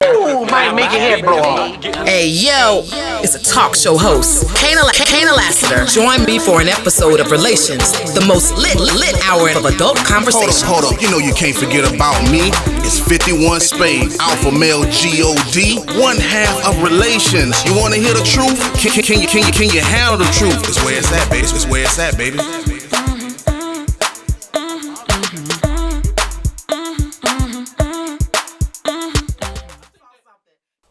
Ooh, might make your head blow off. Hey yo, it's a talk show host, Kana Lassiter. Join me for an episode of Relations, the most lit hour of adult conversation. Hold up, you know you can't forget about me. It's 51 Spade, Alpha Male God, one half of Relations. You wanna hear the truth? Can you handle the truth? It's where it's at, baby. It's where it's at, baby.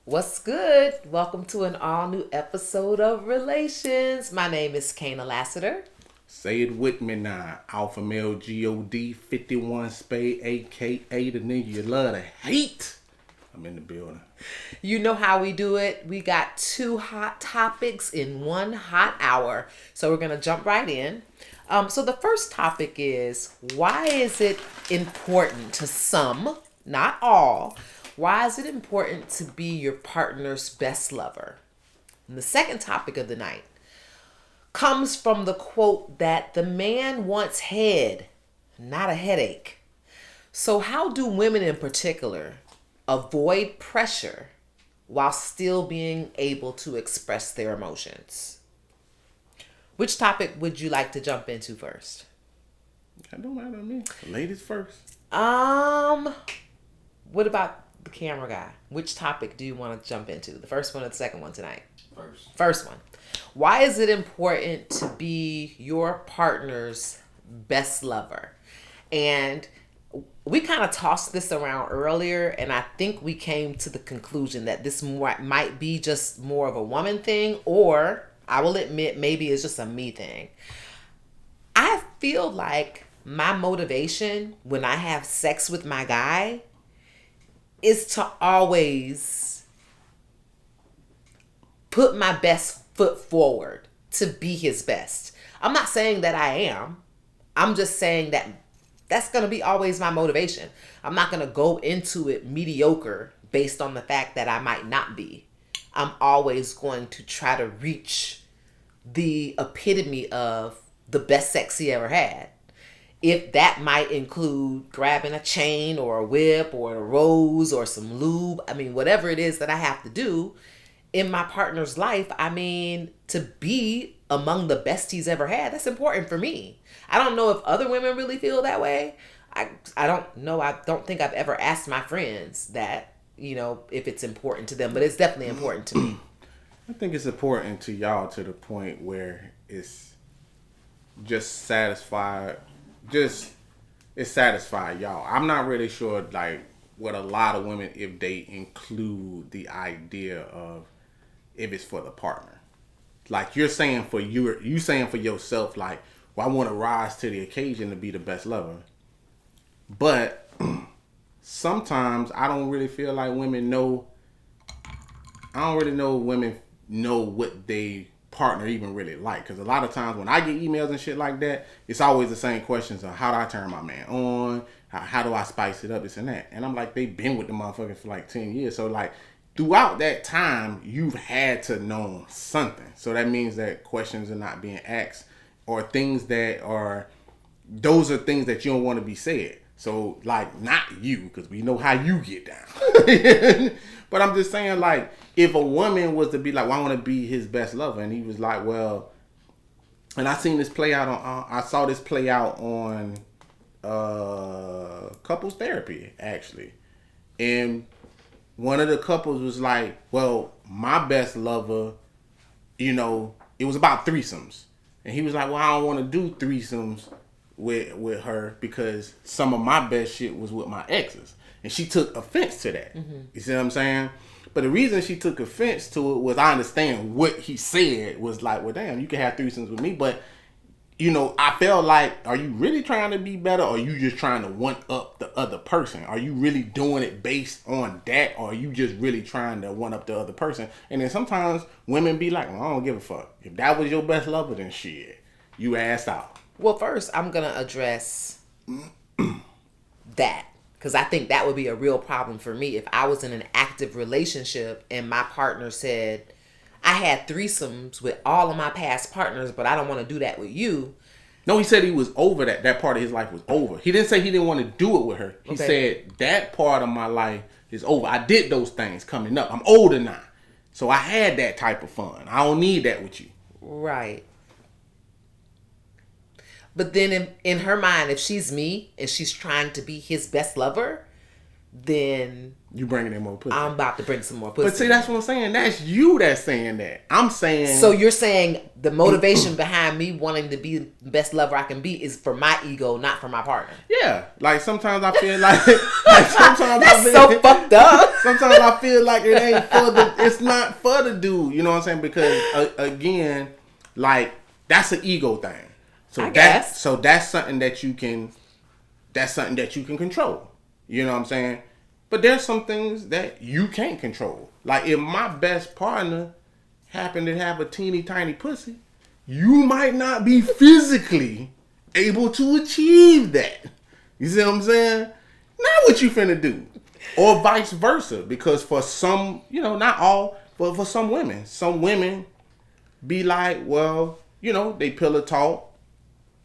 What's good? Welcome to an all-new episode of Relations. My name is Kana Lassiter. Say it with me now. Alpha Male God, 51 Spade, a.k.a. the nigga you love to hate. I'm in the building. You know how we do it. We got two hot topics in one hot hour. So we're going to jump right in. So the first topic is, why is it important to some, not all, why is it important to be your partner's best lover? And the second topic of the night comes from the quote that the man wants head, not a headache. So how do women in particular avoid pressure while still being able to express their emotions? Which topic would you like to jump into first? That don't matter to me. Ladies first. What about the camera guy? Which topic do you want to jump into? The first one or the second one tonight? First one. Why is it important to be your partner's best lover? And we kind of tossed this around earlier, and I think we came to the conclusion that this might be just more of a woman thing, or I will admit maybe it's just a me thing. I feel like my motivation when I have sex with my guy is to always put my best foot forward, to be his best. I'm not saying that I am. I'm just saying that that's going to be always my motivation. I'm not going to go into it mediocre based on the fact that I might not be. I'm always going to try to reach the epitome of the best sex he ever had. If that might include grabbing a chain or a whip or a rose or some lube, I mean, whatever it is that I have to do in my partner's life, I mean, to be among the best he's ever had, that's important for me. I don't know if other women really feel that way. I don't know. I don't think I've ever asked my friends that, you know, if it's important to them, but it's definitely important to me. I think it's important to y'all to the point where it's just satisfied. It satisfied y'all. I'm not really sure, like, what a lot of women, if they include the idea of if it's for the partner. Like, you're saying for yourself, like, well, I want to rise to the occasion to be the best lover. But sometimes I don't really feel like women know. I don't really know women know what they partner even really like, because a lot of times when I get emails and shit like that, it's always the same questions of how do I turn my man on, how do I spice it up, this and that. And I'm like, they've been with the motherfucker for like 10 years, so like throughout that time you've had to know something. So that means that questions are not being asked, or things that are, those are things that you don't want to be said. So like, not you, because we know how you get down. But I'm just saying, like, if a woman was to be like, well, I want to be his best lover, and he was like, well, and I seen this play out on, I saw this play out on couples therapy, actually. And one of the couples was like, well, my best lover, you know, it was about threesomes. And he was like, well, I don't want to do threesomes with her because some of my best shit was with my exes. And she took offense to that. Mm-hmm. You see what I'm saying? But the reason she took offense to it was, I understand what he said was like, well, damn, you can have threesomes with me. But, you know, I felt like, are you really trying to be better, or are you just trying to one up the other person? Are you really doing it based on that, or are you just really trying to one up the other person? And then sometimes women be like, well, I don't give a fuck. If that was your best lover, then shit, you asked out. Well, first, I'm going to address that. Because I think that would be a real problem for me if I was in an active relationship and my partner said, I had threesomes with all of my past partners, but I don't want to do that with you. No, he said he was over that. That part of his life was over. He didn't say he didn't want to do it with her. He said that part of my life It's over. I did those things coming up. I'm older now. So I had that type of fun. I don't need that with you. Right. But then in her mind, if she's me and she's trying to be his best lover, then you bringing in more pussy. I'm about to bring some more pussy. But see, that's what I'm saying. That's you that's saying that. I'm saying. So you're saying the motivation behind me wanting to be the best lover I can be is for my ego, not for my partner. Yeah. Like sometimes I feel like sometimes that's so fucked up. Sometimes I feel like it ain't for the. It's not for the dude. You know what I'm saying? Because again, like that's an ego thing. So that's something that you can. That's something that you can control. You know what I'm saying? But there's some things that you can't control. Like if my best partner happened to have a teeny tiny pussy, you might not be physically able to achieve that. You see what I'm saying? Not what you finna do. Or vice versa. Because for some, not all, but for some women be like, well, they pillow talk.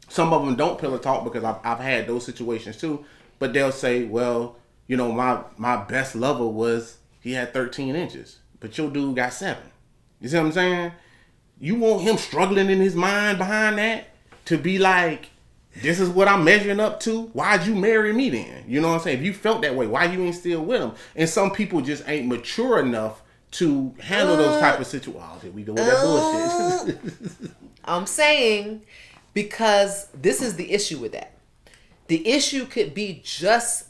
Some of them don't pillow talk because I've had those situations too. But they'll say, well, my best lover was, he had 13 inches. But your dude got 7. You see what I'm saying? You want him struggling in his mind behind that to be like, this is what I'm measuring up to? Why'd you marry me then? You know what I'm saying? If you felt that way, why you ain't still with him? And some people just ain't mature enough to handle those type of situations. Oh, here we go with that bullshit. I'm saying, because this is the issue with that. The issue could be just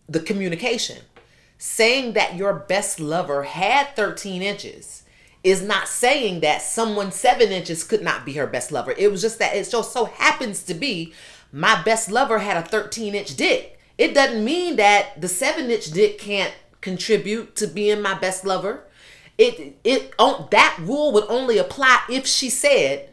the communication. Saying that your best lover had 13 inches is not saying that someone 7 inches could not be her best lover. It was just that it just so happens to be my best lover had a 13-inch dick. It doesn't mean that the 7-inch dick can't contribute to being my best lover. That rule would only apply if she said,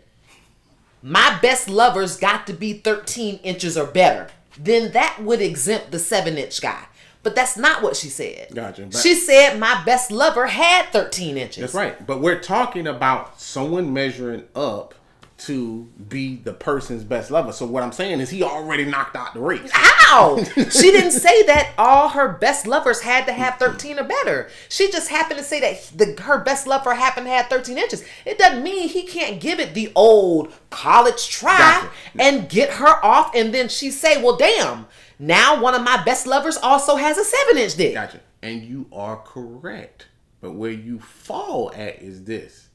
my best lover's got to be 13 inches or better. Then that would exempt the 7-inch guy. But that's not what she said. Gotcha. She said my best lover had 13 inches. That's right. But we're talking about someone measuring up to be the person's best lover. So what I'm saying is he already knocked out the race. How? She didn't say that all her best lovers had to have 13 or better. She just happened to say that her best lover happened to have 13 inches. It doesn't mean he can't give it the old college try and get her off, and then she say, well, damn, now one of my best lovers also has a 7-inch dick. Gotcha. And you are correct. But where you fall at is this.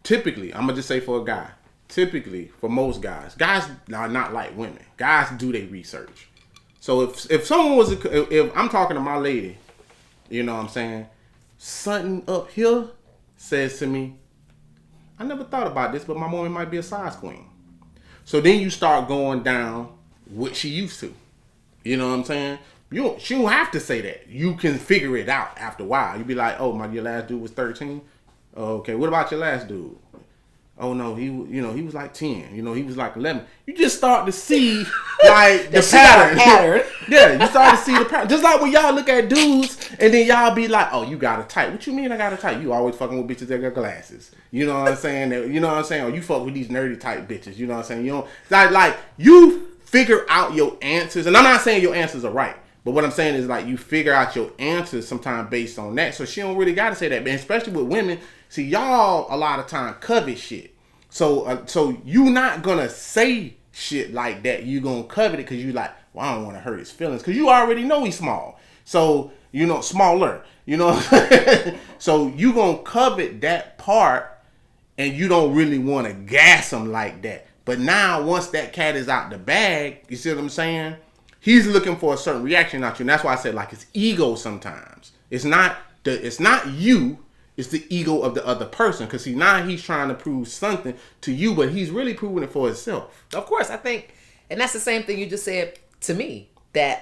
Typically, I'm going to just say for a guy, typically for most guys are not like women. Guys do their research. So if someone was, if I'm talking to my lady, you know what I'm saying, something up here says to me, I never thought about this, but my woman might be a size queen. So then you start going down what she used to. You know what I'm saying? She don't have to say that. You can figure it out after a while. You be like, oh, your last dude was 13. Okay, what about your last dude? Oh no, he was like 10. He was like 11. You just start to see like the pattern. Yeah, you start to see the pattern. Just like when y'all look at dudes and then y'all be like, oh, you got a type. What you mean I got a type? You always fucking with bitches that got glasses. You know what I'm saying? Or you fuck with these nerdy type bitches. You know what I'm saying? Like you figure out your answers. And I'm not saying your answers are right. But what I'm saying is like you figure out your answers sometimes based on that. So she don't really got to say that. But especially with women, see, y'all a lot of time covet shit. So you not going to say shit like that. You going to covet it because you like, well, I don't want to hurt his feelings. Because you already know he's small. So, smaller. So you going to covet that part and you don't really want to gas him like that. But now once that cat is out the bag, you see what I'm saying? He's looking for a certain reaction out you. And that's why I said like it's ego sometimes. It's not you. It's the ego of the other person. Because now he's trying to prove something to you, but he's really proving it for himself. Of course, I think, and that's the same thing you just said to me, that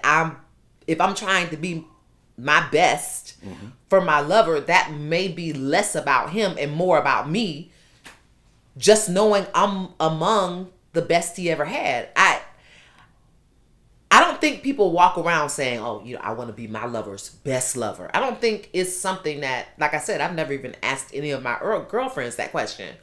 if I'm trying to be my best for my lover, that may be less about him and more about me, just knowing I'm among the best he ever had. I don't think people walk around saying, oh, I want to be my lover's best lover. I don't think it's something that, like I said, I've never even asked any of my girlfriends that question.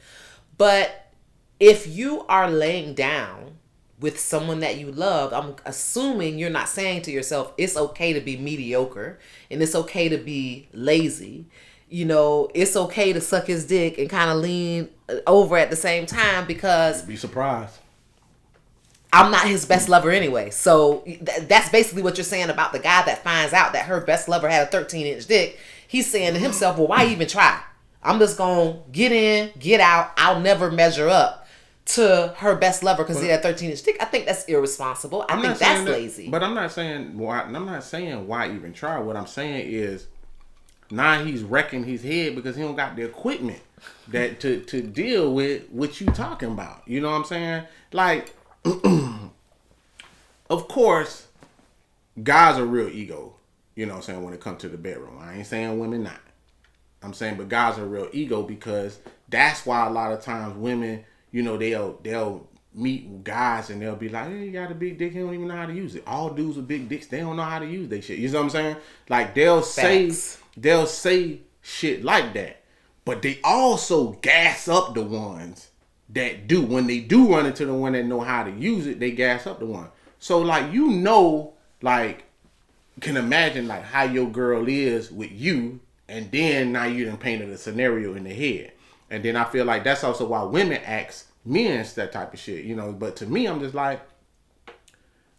But if you are laying down with someone that you love, I'm assuming you're not saying to yourself, it's okay to be mediocre and it's okay to be lazy. You know, it's okay to suck his dick and kind of lean over at the same time because You'd be surprised. I'm not his best lover anyway. So that's basically what you're saying about the guy that finds out that her best lover had a 13-inch dick. He's saying to himself, well, why even try? I'm just going to get in, get out. I'll never measure up to her best lover because he had a 13-inch dick. I think that's irresponsible. I think that's lazy. But I'm not saying why even try. What I'm saying is now he's wrecking his head because he don't got the equipment that to deal with what you talking about. You know what I'm saying? Like, of course, guys are real ego. You know what I'm saying, when it comes to the bedroom. I ain't saying women not. I'm saying, but guys are real ego because that's why a lot of times women, you know, they'll meet guys and they'll be like, hey, you got a big dick, he don't even know how to use it. All dudes with big dicks, they don't know how to use their shit. You know what I'm saying? Like they'll say shit like that. But they also gas up the ones that do. When they do run into the one that know how to use it, they gas up the one. So like, you know, like, can imagine like how your girl is with you, and then now you done painted a scenario in the head. And then I feel like that's also why women ask men that type of shit, you know. But to me, I'm just like,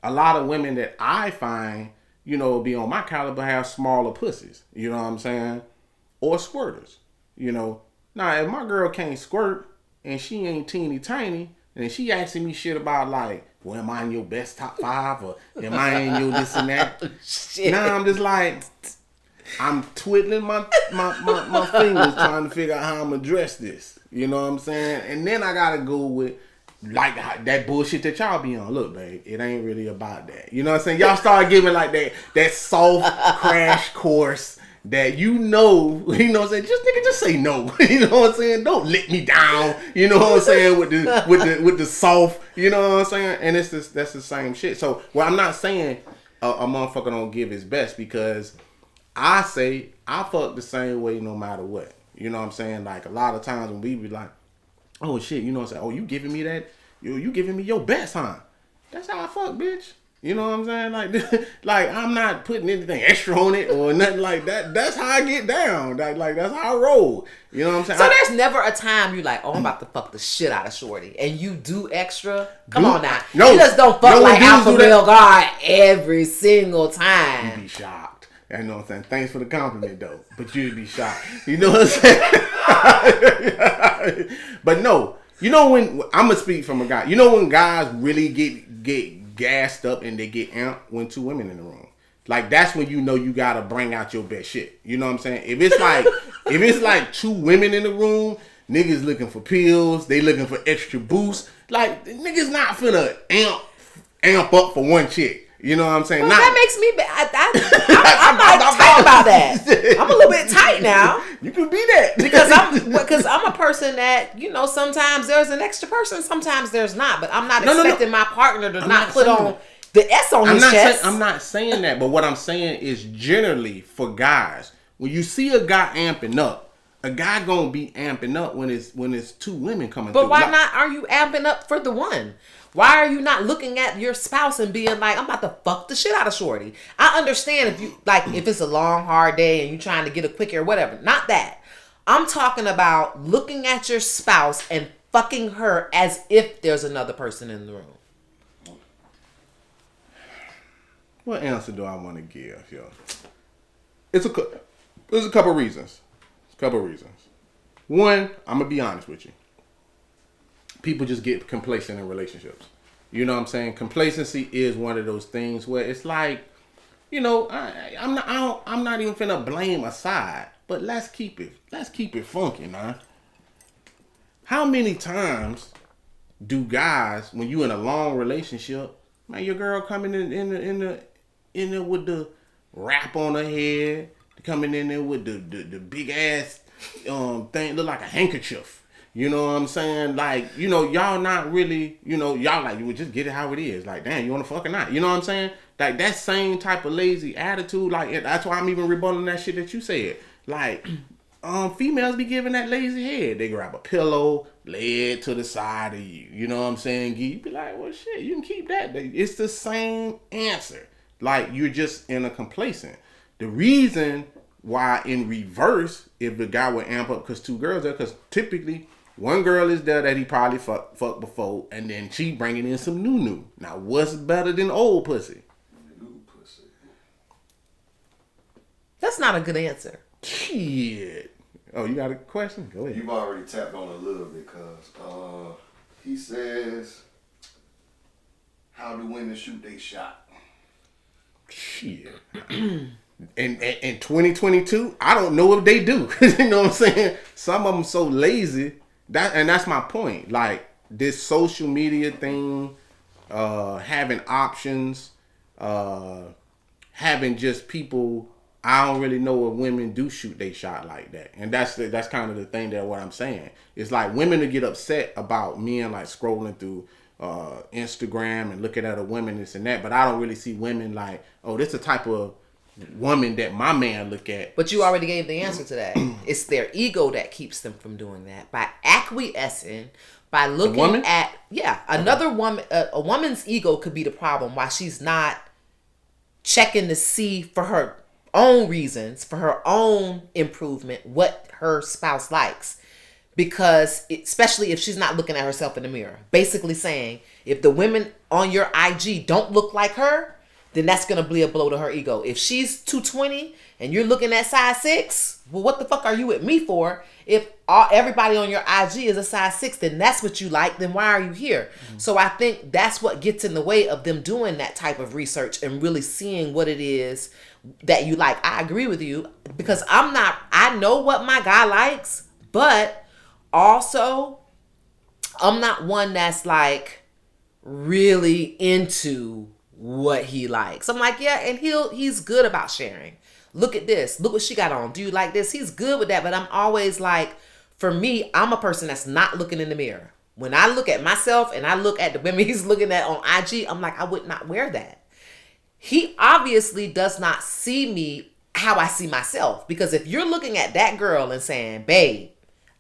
a lot of women that I find, you know, be on my caliber have smaller pussies, you know what I'm saying? Or squirters, you know. Now, if my girl can't squirt and she ain't teeny tiny, and she asking me shit about like, well, am I in your best top 5 or am I in your this and that? Now I'm just like, I'm twiddling my fingers trying to figure out how I'm gonna address this. You know what I'm saying? And then I gotta go with like that bullshit that y'all be on. Look, babe, it ain't really about that. You know what I'm saying? Y'all start giving like that soft crash course that you know what I'm saying? Just say no. You know what I'm saying? Don't let me down. You know what I'm saying? With the soft, you know what I'm saying? And that's the same shit. So, well, I'm not saying a motherfucker don't give his best, because I say I fuck the same way no matter what. You know what I'm saying? Like a lot of times when we be like, oh shit, you know what I'm saying? Oh, you giving me that? You giving me your best, huh? That's how I fuck, bitch. You know what I'm saying? Like I'm not putting anything extra on it or nothing like that. That's how I get down. Like that's how I roll. You know what I'm saying? So there's never a time you like, oh, I'm about to fuck the shit out of shorty, and you do extra. Come on now, no, you just don't fuck like alpha male guard every single time. You'd be shocked. You know what I'm saying? Thanks for the compliment though, but you'd be shocked. You know what I'm saying? But no, you know when I'm gonna speak from a guy. You know when guys really get gassed up and they get amped when 2 women in the room. Like that's when you know you gotta bring out your best shit. You know what I'm saying? If it's like 2 women in the room, niggas looking for pills, they looking for extra boost. Like niggas not finna amp up for one chick. You know what I'm saying? Well, that makes me. I'm like tight about that. I'm a little bit tight now. You can be that because I'm a person that, you know, sometimes there's an extra person, sometimes there's not. But I'm not expecting my partner to not put on the S on his chest. I'm not saying that, but what I'm saying is generally for guys, when you see a guy amping up, a guy gonna be amping up when it's 2 women coming through. But why not? Are you amping up for the one? Why are you not looking at your spouse and being like, I'm about to fuck the shit out of shorty? I understand if you like if it's a long, hard day and you're trying to get a quickie or whatever. Not that. I'm talking about looking at your spouse and fucking her as if there's another person in the room. What answer do I want to give, yo? There's a couple reasons. One, I'm gonna be honest with you. People just get complacent in relationships. You know what I'm saying? Complacency is one of those things where it's like, you know, I'm not even finna blame a side, but let's keep it funky, man. How many times do guys, when you in a long relationship, man, your girl coming in there with the wrap on her head, coming in there with the big ass thing, look like a handkerchief. You know what I'm saying? Like, you know, y'all not really, you know, y'all like, you would just get it how it is. Like, damn, you want to fuck or not? You know what I'm saying? Like, that same type of lazy attitude, like, that's why I'm even rebutting that shit that you said. Like, females be giving that lazy head. They grab a pillow, lay it to the side of you. You know what I'm saying? You be like, well, shit, you can keep that. It's the same answer. Like, you're just in a complacent. The reason why in reverse, if the guy would amp up because two girls there, because typically one girl is there that he probably fucked before, and then she bringing in some new. Now, what's better than old pussy? New pussy. That's not a good answer. Shit. Oh, you got a question? Go ahead. You've already tapped on a little bit, cuz. He says, how do women shoot they shot? Shit. In 2022, I don't know if they do. You know what I'm saying? Some of them so lazy. That's my point. Like, this social media thing, having options, having just people. I don't really know if women do shoot they shot like that, and that's kind of the thing that what I'm saying. It's like women to get upset about men like scrolling through Instagram and looking at a woman this and that, but I don't really see women like, oh, this is the type of woman that my man look at. But you already gave the answer to that. It's their ego that keeps them from doing that. By acquiescing, by looking at another woman. A woman's ego could be the problem. Why she's not checking to see for her own reasons, for her own improvement, what her spouse likes. Because especially if she's not looking at herself in the mirror. Basically saying, if the women on your IG don't look like her, then that's going to be a blow to her ego. If she's 220 and you're looking at size 6, well, what the fuck are you with me for? If everybody on your IG is a size 6, then that's what you like, then why are you here? Mm-hmm. So I think that's what gets in the way of them doing that type of research and really seeing what it is that you like. I agree with you, because I know what my guy likes, but also I'm not one that's like really into what he likes. I'm like, yeah, and he's good about sharing. Look at this. Look what she got on. Do you like this? He's good with that, but I'm always like, for me, I'm a person that's not looking in the mirror. When I look at myself and I look at the women he's looking at on IG, I'm like, I would not wear that. He obviously does not see me how I see myself, because if you're looking at that girl and saying, babe,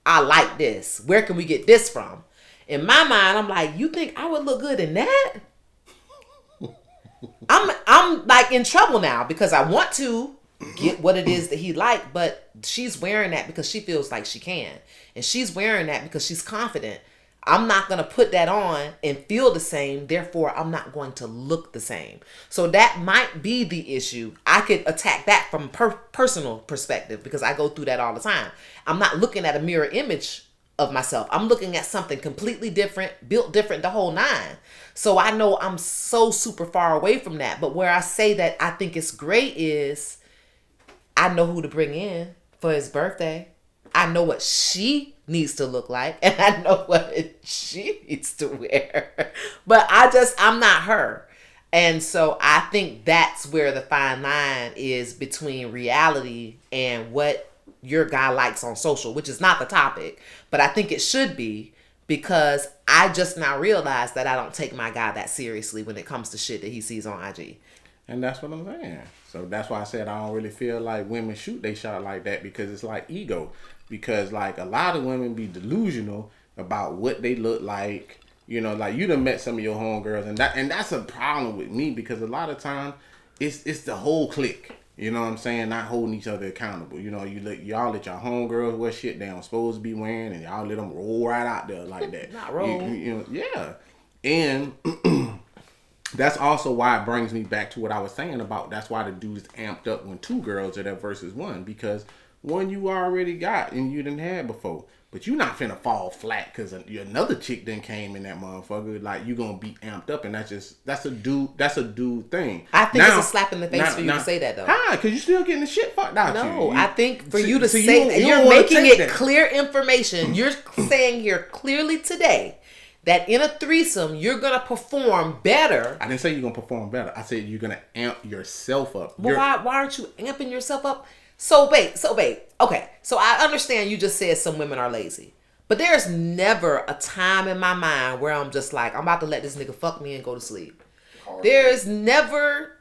I like this, where can we get this from? In my mind, I'm like, you think I would look good in that? I'm like in trouble now, because I want to get what it is that he like, but she's wearing that because she feels like she can, and she's wearing that because she's confident. I'm not going to put that on and feel the same, therefore I'm not going to look the same. So that might be the issue. I could attack that from personal perspective, because I go through that all the time. I'm not looking at a mirror image of myself. I'm looking at something completely different, built different, the whole nine. So I know I'm so super far away from that. But where I say that I think it's great is I know who to bring in for his birthday. I know what she needs to look like, and I know what she needs to wear. But I'm not her. And so I think that's where the fine line is between reality and what your guy likes on social, which is not the topic, but I think it should be, because I just now realized that I don't take my guy that seriously when it comes to shit that he sees on IG. And that's what I'm saying. So that's why I said I don't really feel like women shoot they shot like that, because it's like ego. Because like a lot of women be delusional about what they look like. You know, like you done met some of your homegirls, and that's a problem with me, because a lot of times it's the whole clique. You know what I'm saying? Not holding each other accountable. You know, y'all let your homegirls wear shit they don't supposed to be wearing, and y'all let them roll right out there like that. Not roll. You know, yeah. And that's also why it brings me back to what I was saying about that's why the dude's amped up when two girls are there versus one, because one you already got and you didn't have before. But you not finna fall flat because another chick then came in that motherfucker. Like, you gonna be amped up, and that's a dude thing. I think it's a slap in the face for you to say that, though. How? Because you still getting the shit fucked out. No, I think for you to say that, you're making it clear information. You're saying here clearly today that in a threesome, you're going to perform better. I didn't say you're going to perform better. I said you're going to amp yourself up. Well, why aren't you amping yourself up? So, babe. Okay, so I understand you just said some women are lazy. But there's never a time in my mind where I'm just like, I'm about to let this nigga fuck me and go to sleep. There's never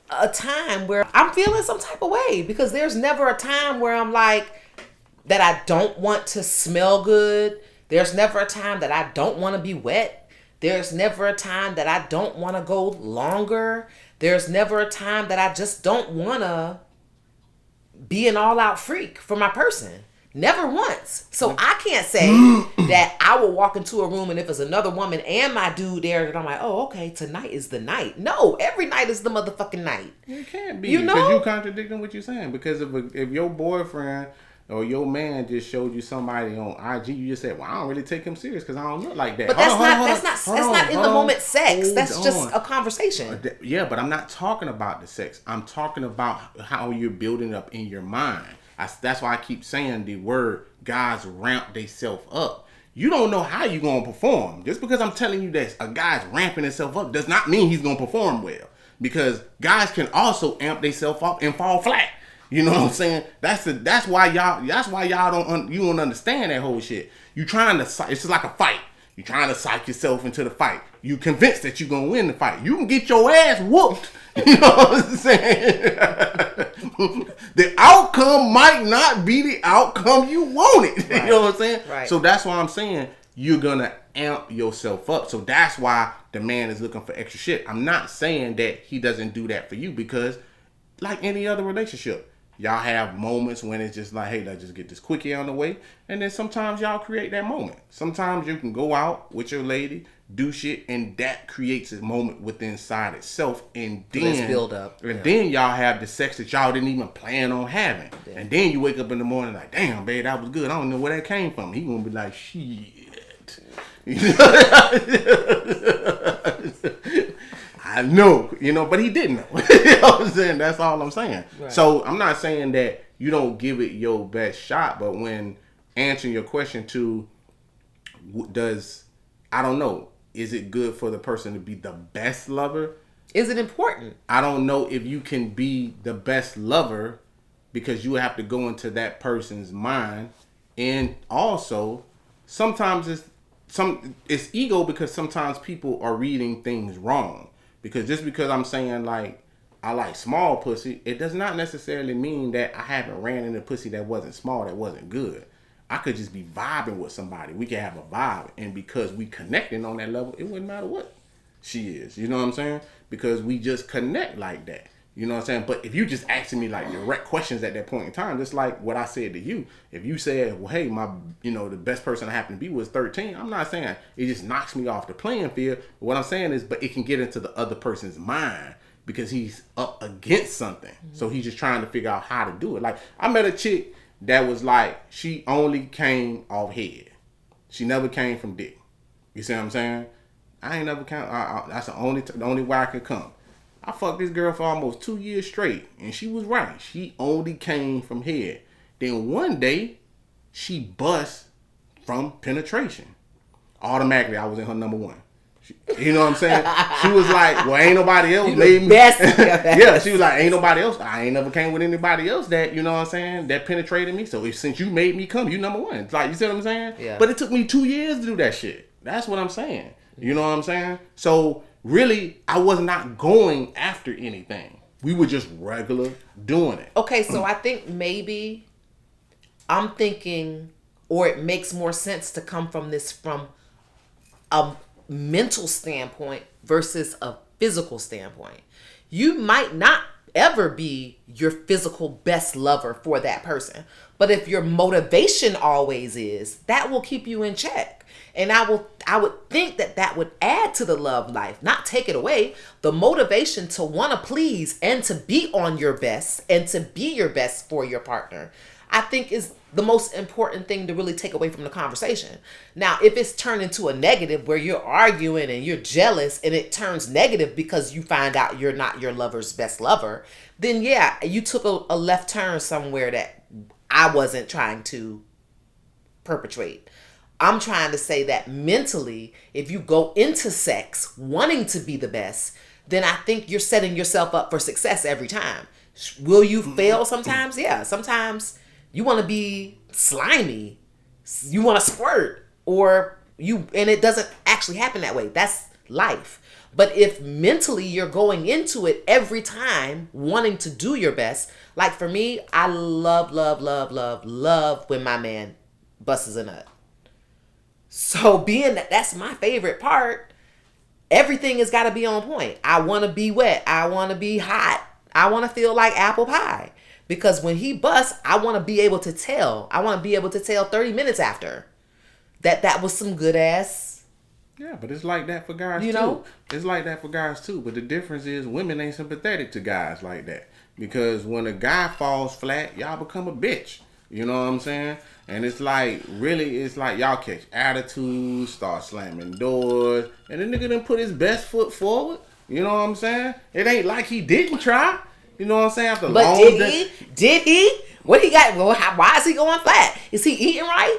a time where I'm feeling some type of way, because there's never a time where I'm like, that I don't want to smell good. There's never a time that I don't want to be wet. There's never a time that I don't want to go longer. There's never a time that I just don't want to be an all-out freak for my person. Never once. So I can't say that I will walk into a room and if it's another woman and my dude there, that I'm like, oh, okay, tonight is the night. No, every night is the motherfucking night. It can't be. You know? Because you contradicting what you're saying. Because if your boyfriend or your man just showed you somebody on IG, you just said, well, I don't really take him serious because I don't look like that. But that's not in the moment sex. That's just a conversation. Yeah, but I'm not talking about the sex. I'm talking about how you're building up in your mind. That's why I keep saying the word guys ramp themselves up. You don't know how you're going to perform. Just because I'm telling you that a guy's ramping himself up does not mean he's going to perform well. Because guys can also amp themselves up and fall flat. You know what I'm saying? That's why y'all don't understand that whole shit. You trying to, it's just like a fight. You trying to psych yourself into the fight. You convinced that you're going to win the fight. You can get your ass whooped. You know what I'm saying? The outcome might not be the outcome you wanted. Right. You know what I'm saying? Right. So that's why I'm saying you're going to amp yourself up. So that's why the man is looking for extra shit. I'm not saying that he doesn't do that for you because like any other relationship, y'all have moments when it's just like, hey, let's just get this quickie on the way. And then sometimes y'all create that moment. Sometimes you can go out with your lady, do shit, and that creates a moment within inside itself. And then let's build up. And then y'all have the sex that y'all didn't even plan on having. Yeah. And then you wake up in the morning like, damn, babe, that was good. I don't know where that came from. He gonna be like, shit. I know, but he didn't know. You know what I'm saying? That's all I'm saying. Right. So I'm not saying that you don't give it your best shot, but when answering your question to I don't know, is it good for the person to be the best lover? Is it important? I don't know if you can be the best lover because you have to go into that person's mind. And also, sometimes it's ego because sometimes people are reading things wrong. Because just because I'm saying like I like small pussy, it does not necessarily mean that I haven't ran into pussy that wasn't small, that wasn't good. I could just be vibing with somebody. We can have a vibe, and because we connecting on that level, it wouldn't matter what she is. You know what I'm saying? Because we just connect like that. You know what I'm saying? But if you just asking me like direct questions at that point in time, just like what I said to you, if you said, well, hey, the best person I happen to be was 13, I'm not saying it just knocks me off the playing field. But what I'm saying is, but it can get into the other person's mind because he's up against something. Mm-hmm. So he's just trying to figure out how to do it. Like I met a chick that was like, she only came off head. She never came from dick. You see what I'm saying? I ain't never come. That's the only way I could come. I fucked this girl for almost 2 years straight, and she was right. She only came from head. Then one day, she bust from penetration. Automatically, I was in her number one. You know what I'm saying? She was like, well, ain't nobody else made me. Yeah, she was like, ain't nobody else. I ain't never came with anybody else that, you know what I'm saying, that penetrated me. So since you made me come, you number one. It's like, you see what I'm saying? Yeah. But it took me 2 years to do that shit. That's what I'm saying. You know what I'm saying? So really, I was not going after anything. We were just regular doing it. Okay, so I think maybe I'm thinking, or it makes more sense to come from a mental standpoint versus a physical standpoint. You might not ever be your physical best lover for that person, but if your motivation always is, that will keep you in check. And I would think that would add to the love life, not take it away. The motivation to want to please and to be on your best and to be your best for your partner, I think is the most important thing to really take away from the conversation. Now, if it's turned into a negative where you're arguing and you're jealous and it turns negative because you find out you're not your lover's best lover, then yeah, you took a left turn somewhere that I wasn't trying to perpetrate. I'm trying to say that mentally, if you go into sex wanting to be the best, then I think you're setting yourself up for success every time. Will you fail sometimes? Yeah, sometimes you want to be slimy, you want to squirt, and it doesn't actually happen that way. That's life. But if mentally you're going into it every time wanting to do your best, like for me, I love when my man busts a nut. So being that's my favorite part, everything has got to be on point. I want to be wet. I want to be hot. I want to feel like apple pie. Because when he busts, I want to be able to tell. I want to be able to tell 30 minutes after that was some good ass. Yeah, but it's like that for guys You too. know? It's like that for guys too. But the difference is women ain't sympathetic to guys like that. Because when a guy falls flat, y'all become a bitch. You know what I'm saying? And it's like, really, it's like y'all catch attitudes, start slamming doors, and the nigga done put his best foot forward. You know what I'm saying? It ain't like he didn't try. You know what I'm saying? After But long did day- he? Did he? What he got? Well, why is he going flat? Is he eating right?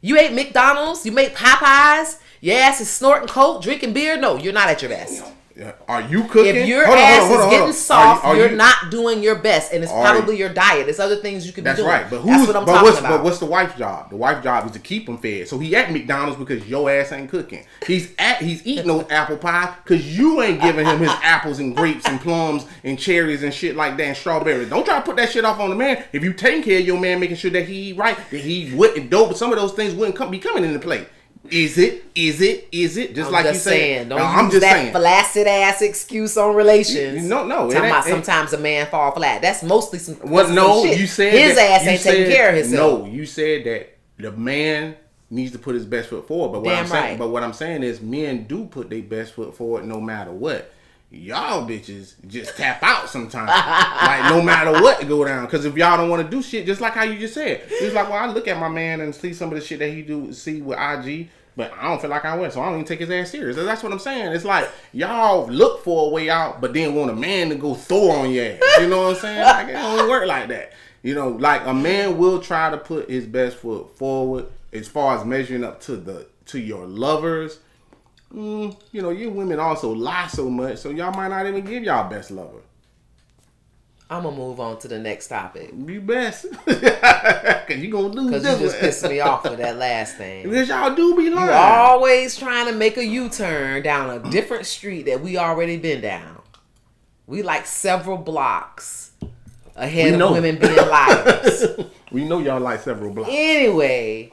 You ate McDonald's? You made Popeyes? Your ass is snorting coke, drinking beer? No, you're not at your best. Yeah. Are you cooking? If your Hold on, ass hold on, is hold getting on. soft, Are you're you- not doing your best, and it's Are probably your diet. There's other things you could be That's doing. right, but that's what I'm talking about. But what's the wife's job? The wife's job is to keep him fed. So he at McDonald's because your ass ain't cooking. He's eating those apple pie because you ain't giving him his apples and grapes and plums and cherries and shit like that and strawberries. Don't try to put that shit off on the man. If you taking care of your man, making sure that he eat right, that he wouldn't dope. Some of those things wouldn't be coming into play. Is it? Just I'm like just you saying. Don't I'm use just that saying. flaccid ass excuse on relations. No. Talking about sometimes a man fall flat. That's mostly some. Well, no, shit. you said his that, ass ain't taking care of himself. No, you said that the man needs to put his best foot forward. But what Damn I'm saying, right. but what I'm saying is, men do put their best foot forward no matter what. Y'all bitches just tap out sometimes, like no matter what go down. Because if y'all don't want to do shit, just like how you just said, it's like, well, I look at my man and see some of the shit that he see with IG. But I don't feel like I win, so I don't even take his ass serious. That's what I'm saying. It's like y'all look for a way out, but then want a man to go throw on your ass. You know what I'm saying? Like, it don't work like that. You know, like a man will try to put his best foot forward as far as measuring up to your lovers. You know, you women also lie so much, so y'all might not even give y'all best lover. I'm gonna move on to the next topic You best, cause you gonna lose. because this you just one. pissed me off with that last thing. Because y'all do be lying. You always trying to make a U-turn down a different street that we already been down. We like several blocks ahead of women being liars. We know y'all like several blocks. Anyway,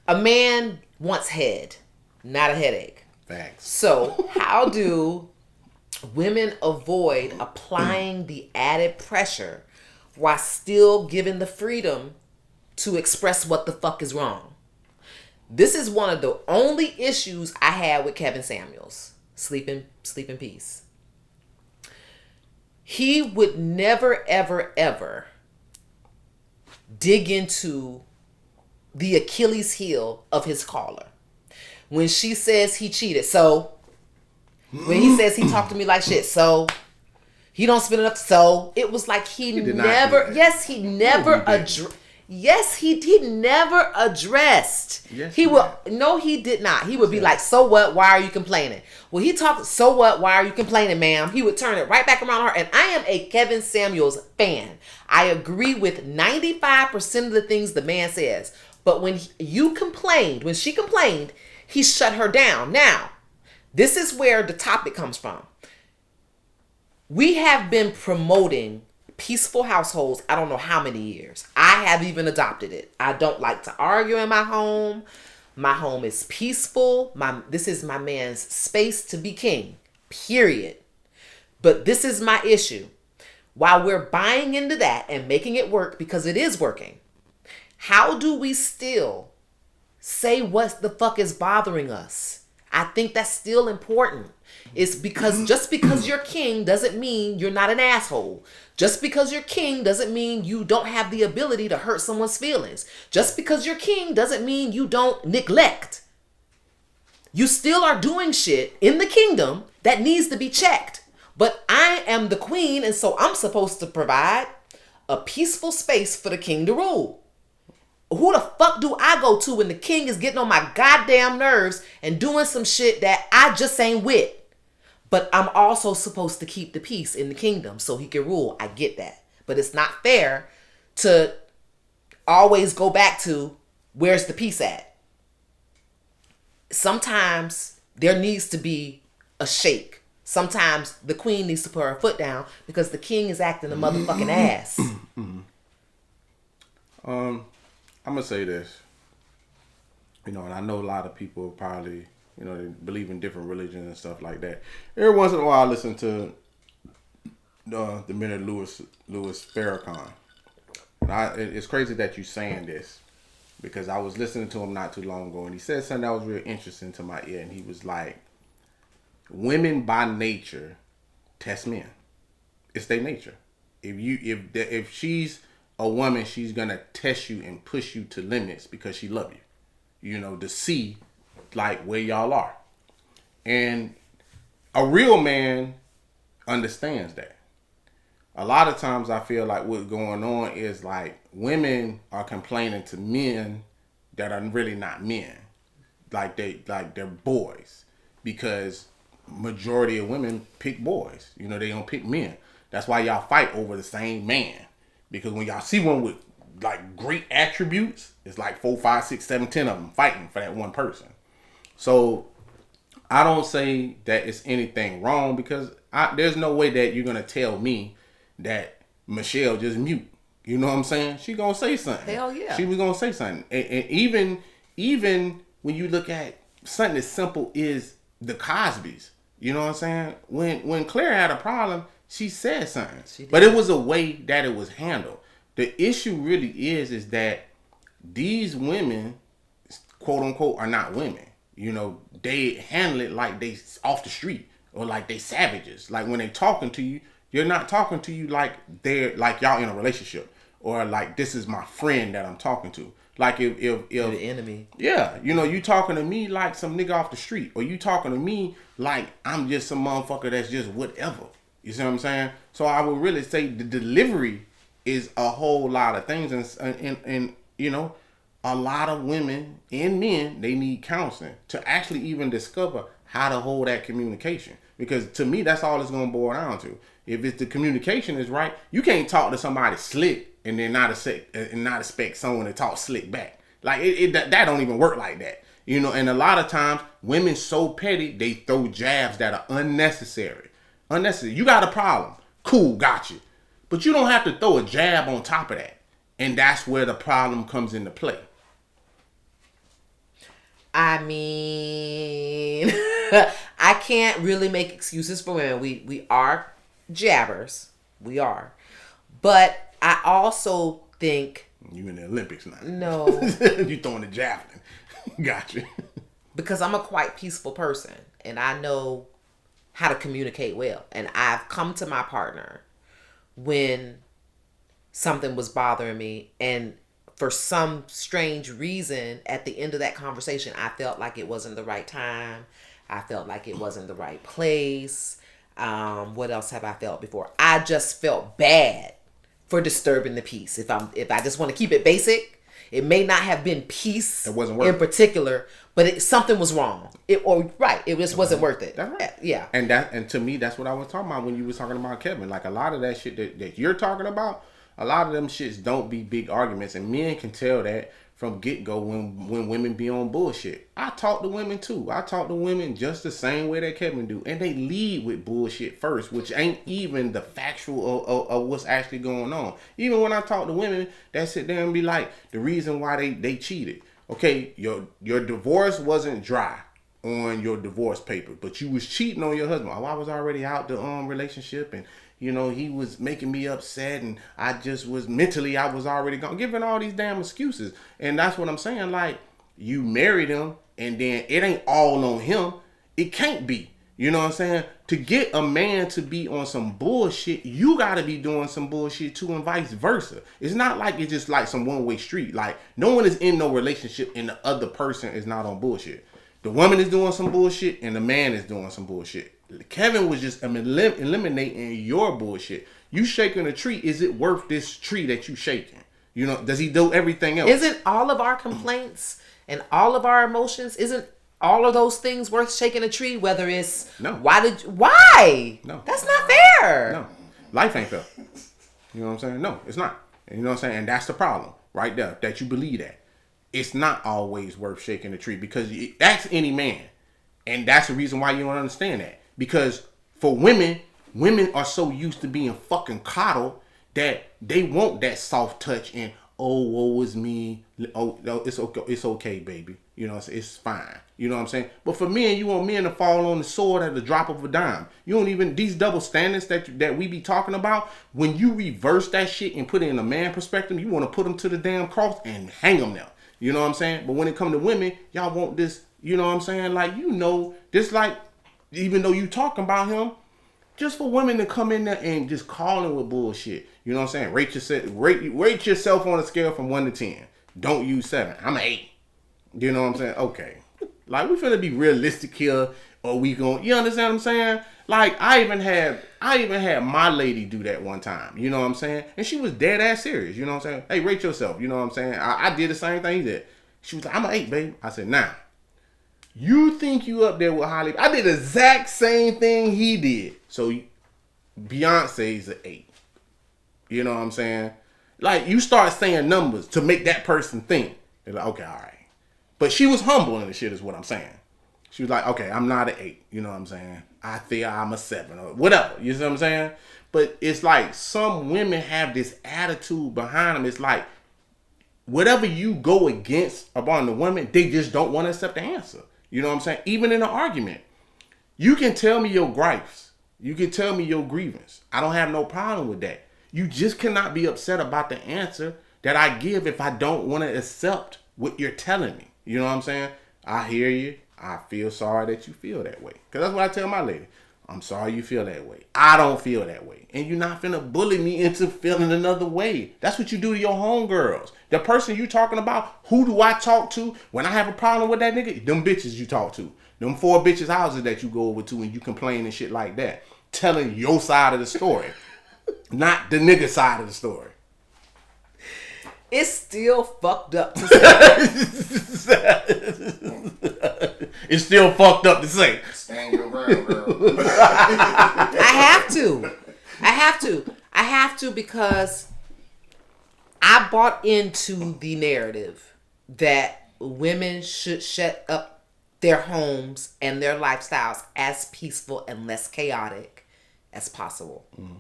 a man wants head, not a headache. Facts. So how do women avoid applying the added pressure while still giving the freedom to express what the fuck is wrong? This is one of the only issues I had with Kevin Samuels. Sleep in peace. He would never, ever, ever dig into the Achilles heel of his caller. When she says he cheated, so when he says he talked to me like shit, so he don't spend enough, so it was like he did not never, do that. yes, he never addressed. Yes, he never addressed. Yes, he he would. No, he did not. He would be like, "So what? Why are you complaining?" Well, he talked. So what? Why are you complaining, ma'am? He would turn it right back around her. And I am a Kevin Samuels fan. I agree with 95% of the things the man says. But when when she complained, he shut her down. Now, this is where the topic comes from. We have been promoting peaceful households, I don't know how many years. I have even adopted it. I don't like to argue in my home. My home is peaceful. This is my man's space to be king, period. But this is my issue. While we're buying into that and making it work because it is working, how do we still say what the fuck is bothering us? I think that's still important. It's because just because you're king doesn't mean you're not an asshole. Just because you're king doesn't mean you don't have the ability to hurt someone's feelings. Just because you're king doesn't mean you don't neglect. You still are doing shit in the kingdom that needs to be checked. But I am the queen, and so I'm supposed to provide a peaceful space for the king to rule. Who the fuck do I go to when the king is getting on my goddamn nerves and doing some shit that I just ain't with? But I'm also supposed to keep the peace in the kingdom so he can rule. I get that. But it's not fair to always go back to where's the peace at? Sometimes there needs to be a shake. Sometimes the queen needs to put her foot down because the king is acting a motherfucking ass. I'm gonna say this. And I know a lot of people probably, they believe in different religions and stuff like that. Every once in a while, I listen to the minute Louis Farrakhan. And it's crazy that you're saying this because I was listening to him not too long ago, and he said something that was real interesting to my ear. And he was like, "Women by nature test men. It's their nature. If she's a woman, she's gonna test you and push you to limits because she love you. To see like where y'all are. And a real man understands that. A lot of times I feel like what's going on is like women are complaining to men that are really not men. They're boys. Because majority of women pick boys. They don't pick men. That's why y'all fight over the same man. Because when y'all see one with like great attributes, it's like 4, 5, 6, 7, 10 of them fighting for that one person. So I don't say that it's anything wrong because there's no way that you're gonna tell me that Michelle just mute. You know what I'm saying? She gonna say something. Hell yeah. She was gonna say something. And even when you look at something as simple as the Cosbys, you know what I'm saying? When Claire had a problem, she said something. But it was a way that it was handled. The issue really is that these women, quote unquote, are not women. They handle it like they off the street or like they savages. Like when they talking to you, you're not talking to you like they're like y'all in a relationship or like this is my friend that I'm talking to. Like if the enemy. Yeah, you talking to me like some nigga off the street or you talking to me like I'm just some motherfucker that's just whatever. You see what I'm saying? So I would really say the delivery is a whole lot of things, and a lot of women and men, they need counseling to actually even discover how to hold that communication. Because to me, that's all it's gonna boil down to. If it's the communication is right, you can't talk to somebody slick and then not expect someone to talk slick back. Like that don't even work like that. And a lot of times women so petty they throw jabs that are unnecessary. You got a problem, cool, got you. But you don't have to throw a jab on top of that. And that's where the problem comes into play. I mean, I can't really make excuses for women. We are jabbers. We are. But I also think... You in the Olympics now. No. You throwing the javelin. Gotcha. Because I'm a quite peaceful person. And I know how to communicate well. And I've come to my partner when something was bothering me, and for some strange reason at the end of that conversation I felt like it wasn't the right time. I felt like it wasn't the right place. What else have I felt before? I just felt bad for disturbing the peace. If I just want to keep it basic, it may not have been peace in particular, but something was wrong. It just wasn't worth it. That's right. Yeah. And to me, that's what I was talking about when you was talking about Kevin. Like a lot of that shit that you're talking about, a lot of them shits don't be big arguments, and men can tell that from get-go when women be on bullshit. I talk to women too. I talk to women just the same way that Kevin do, and they lead with bullshit first, which ain't even the factual of what's actually going on. Even when I talk to women that sit there and be like, the reason why they cheated. Okay, your divorce wasn't dry on your divorce paper, but you was cheating on your husband. Oh, I was already out the relationship, and he was making me upset, and I just was mentally, I was already gone, giving all these damn excuses. And that's what I'm saying. Like, you married him, and then it ain't all on him. It can't be. You know what I'm saying? To get a man to be on some bullshit, you gotta be doing some bullshit too, and vice versa. It's not like it's just like some one-way street. Like, no one is in no relationship and the other person is not on bullshit. The woman is doing some bullshit and the man is doing some bullshit. Kevin was just eliminating your bullshit. You shaking a tree, is it worth this tree that you shaking? Does he do everything else? Isn't all of our complaints and all of our emotions, isn't all of those things worth shaking a tree? Whether it's no. Why? No. That's not fair. No. Life ain't fair. You know what I'm saying? No, it's not. And you know what I'm saying? And that's the problem right there, that you believe that. It's not always worth shaking a tree, because you ask any man, and that's the reason why you don't understand that. Because for women are so used to being fucking coddled that they want that soft touch and, oh, woe is me. Oh, no, it's okay, baby. You know, it's fine. You know what I'm saying? But for men, you want men to fall on the sword at the drop of a dime. You don't even, these double standards that we be talking about, when you reverse that shit and put it in a man perspective, you want to put them to the damn cross and hang them there. You know what I'm saying? But when it come to women, y'all want this, you know what I'm saying? Like, you know, this like, even though you talking about him, just for women to come in there and just call him with bullshit. You know what I'm saying? Rate yourself on a scale from 1 to 10. Don't use 7. I'm an 8. You know what I'm saying? Okay. Like, we finna be realistic here, or we gon', you understand what I'm saying? Like, I even had my lady do that one time. You know what I'm saying? And she was dead ass serious. You know what I'm saying? Hey, rate yourself. You know what I'm saying? I did the same thing he did. She was like, I'm an 8, babe. I said, nah. You think you up there with Holly? I did the exact same thing he did. So Beyonce's an 8. You know what I'm saying? Like, you start saying numbers to make that person think. They're like, okay, all right. But she was humble in the shit is what I'm saying. She was like, okay, I'm not an 8. You know what I'm saying? I feel I'm a 7 or whatever. You see what I'm saying? But it's like some women have this attitude behind them. It's like whatever you go against upon the women, they just don't want to accept the answer. You know what I'm saying? Even in an argument, you can tell me your gripes. You can tell me your grievance. I don't have no problem with that. You just cannot be upset about the answer that I give if I don't want to accept what you're telling me. You know what I'm saying? I hear you. I feel sorry that you feel that way. Because that's what I tell my lady. I'm sorry you feel that way. I don't feel that way. And you're not finna bully me into feeling another way. That's what you do to your homegirls. The person you talking about, who do I talk to when I have a problem with that nigga? Them bitches you talk to. Them 4 bitches houses that you go over to and you complain and shit like that. Telling your side of the story. Not the nigga side of the story. It's still fucked up to say. It's still fucked up to say. Stand your ground, girl. I have to because I bought into the narrative that women should shut up their homes and their lifestyles as peaceful and less chaotic as possible. Mm-hmm.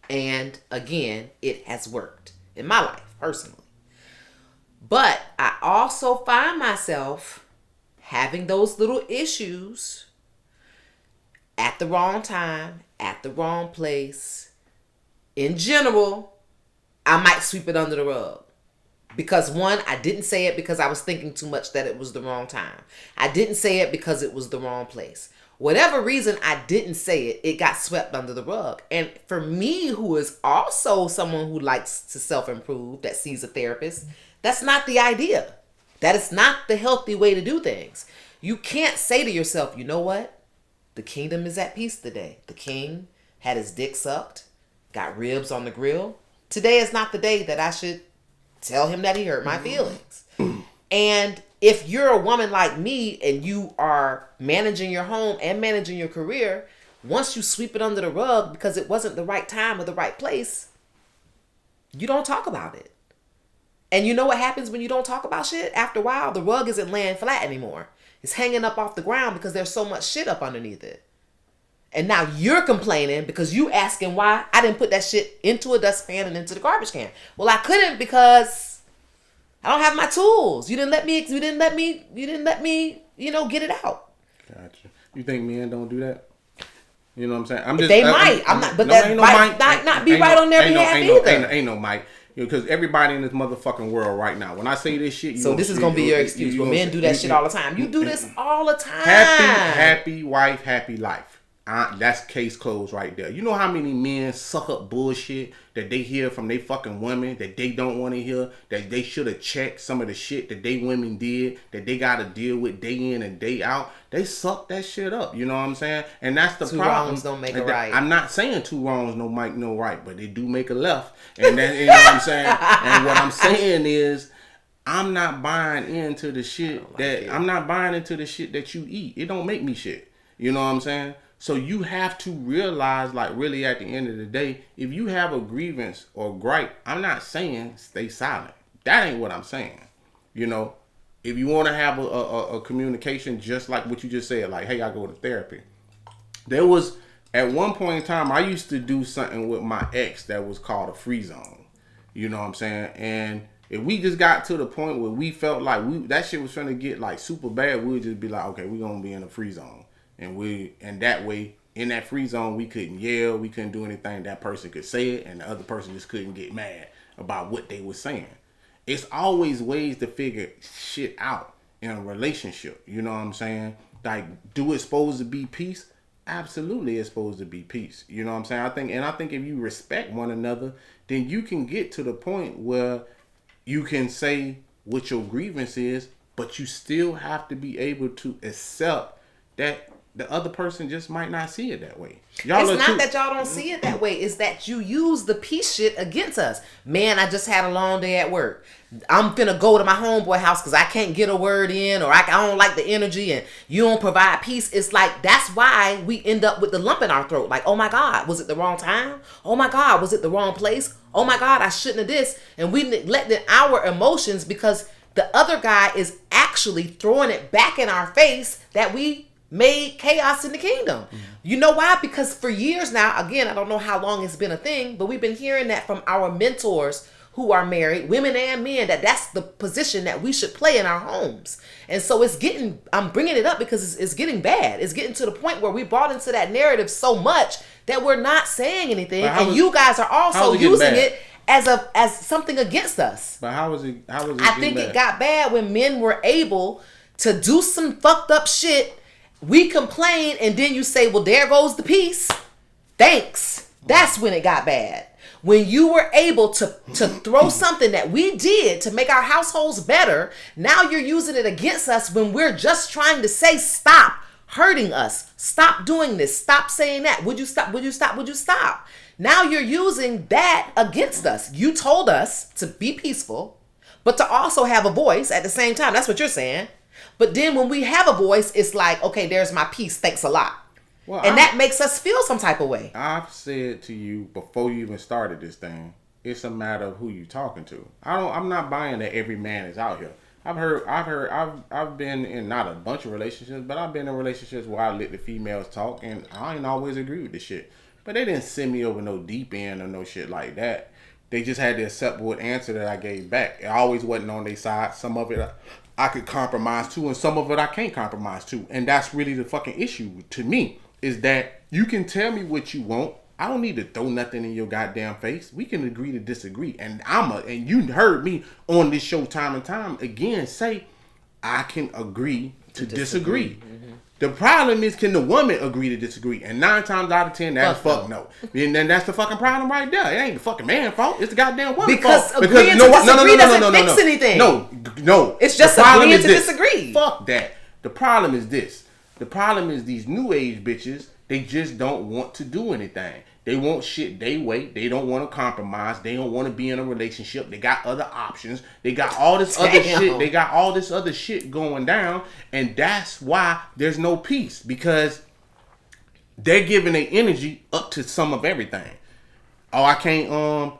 And again, it has worked in my life personally. But I also find myself having those little issues at the wrong time, at the wrong place. In general, I might sweep it under the rug. Because one, I didn't say it because I was thinking too much that it was the wrong time. I didn't say it because it was the wrong place. Whatever reason I didn't say it, it got swept under the rug. And for me, who is also someone who likes to self-improve, that sees a therapist, that's not the idea. That is not the healthy way to do things. You can't say to yourself, you know what? The kingdom is at peace today. The king had his dick sucked, got ribs on the grill. Today is not the day that I should tell him that he hurt my feelings. And if you're a woman like me and you are managing your home and managing your career, once you sweep it under the rug because it wasn't the right time or the right place, you don't talk about it. And you know what happens when you don't talk about shit? After a while, the rug isn't laying flat anymore. It's hanging up off the ground because there's so much shit up underneath it. And now you're complaining because you asking why I didn't put that shit into a dustpan and into the garbage can. Well, I couldn't because I don't have my tools. You didn't let me, get it out. Gotcha. You think men don't do that? You know what I'm saying? I'm just, they might. I'm not, but that might not be right on their behalf either. Ain't no mic. Because everybody in this motherfucking world right now, when I say this shit, so this is gonna be your excuse. But men do that shit all the time. You do this all the time. Happy wife, happy life. That's case closed right there. You know how many men suck up bullshit that they hear from they fucking women that they don't want to hear, that they should have checked some of the shit that they women did, that they got to deal with day in and day out. They suck that shit up. You know what I'm saying? And that's the problem. 2 wrongs don't make a right. I'm not saying 2 wrongs no make no right, but they do make a left. And then, you know what I'm saying? And what I'm saying is, I'm not buying into the shit I'm not buying into the shit that you eat. It don't make me shit. You know what I'm saying? So you have to realize, like, really at the end of the day, if you have a grievance or gripe, I'm not saying stay silent. That ain't what I'm saying. You know, if you want to have a communication just like what you just said, like, hey, I go to therapy. There was at one point in time I used to do something with my ex that was called a free zone. You know what I'm saying? And if we just got to the point where we felt like that shit was trying to get like super bad, we would just be like, okay, we're gonna be in a free zone. And that way, in that free zone, we couldn't yell, we couldn't do anything. That person could say it, and the other person just couldn't get mad about what they were saying. It's always ways to figure shit out in a relationship. You know what I'm saying? Like, do it supposed to be peace? Absolutely, it's supposed to be peace. You know what I'm saying? I think if you respect one another, then you can get to the point where you can say what your grievance is, but you still have to be able to accept that the other person just might not see it that way. It's not that y'all don't see it that way. It's that you use the peace shit against us. Man, I just had a long day at work. I'm finna go to my homeboy house because I can't get a word in, or I don't like the energy, and you don't provide peace. It's like, that's why we end up with the lump in our throat. Like, oh my God, was it the wrong time? Oh my God, was it the wrong place? Oh my God, I shouldn't have this. And we neglected our emotions because the other guy is actually throwing it back in our face that we made chaos in the kingdom. You know why? Because for years now, again, I don't know how long it's been a thing, but we've been hearing that from our mentors who are married, women and men, that's the position that we should play in our homes. And so I'm bringing it up because it's getting bad. It's getting to the point where we bought into that narrative so much that we're not saying anything. And you guys are also using it as something against us. But how was it I think it got bad when men were able to do some fucked up shit. We complain, and then you say, well, there goes the peace. Thanks. That's when it got bad. When you were able to throw something that we did to make our households better, now you're using it against us when we're just trying to say, stop hurting us. Stop doing this. Stop saying that. Would you stop? Would you stop? Would you stop? Now you're using that against us. You told us to be peaceful, but to also have a voice at the same time. That's what you're saying. But then when we have a voice, it's like, okay, there's my peace. Thanks a lot. Well, that makes us feel some type of way. I've said to you before you even started this thing, it's a matter of who you talking to. I'm not buying that every man is out here. I've been in not a bunch of relationships, but I've been in relationships where I let the females talk, and I ain't always agree with the shit. But they didn't send me over no deep end or no shit like that. They just had to accept what answer that I gave back. It always wasn't on their side. Some of it I could compromise to, and some of it I can't compromise to. And that's really the fucking issue to me, is that you can tell me what you want. I don't need to throw nothing in your goddamn face. We can agree to disagree. And you heard me on this show time and time again say, I can agree to disagree. Mm-hmm. The problem is, can the woman agree to disagree? And 9 times out of 10, that's fuck no. And then that's the fucking problem right there. It ain't the fucking man's fault. It's the goddamn woman's fault. Because agreeing to disagree doesn't fix anything. No. It's just agreeing to disagree. Fuck that. The problem is this. The problem is these new age bitches, they just don't want to do anything. They want shit they way. They don't want to compromise. They don't want to be in a relationship. They got other options. They got all this other shit. They got all this other shit going down. And that's why there's no peace. Because they're giving their energy up to some of everything. Oh, I can't,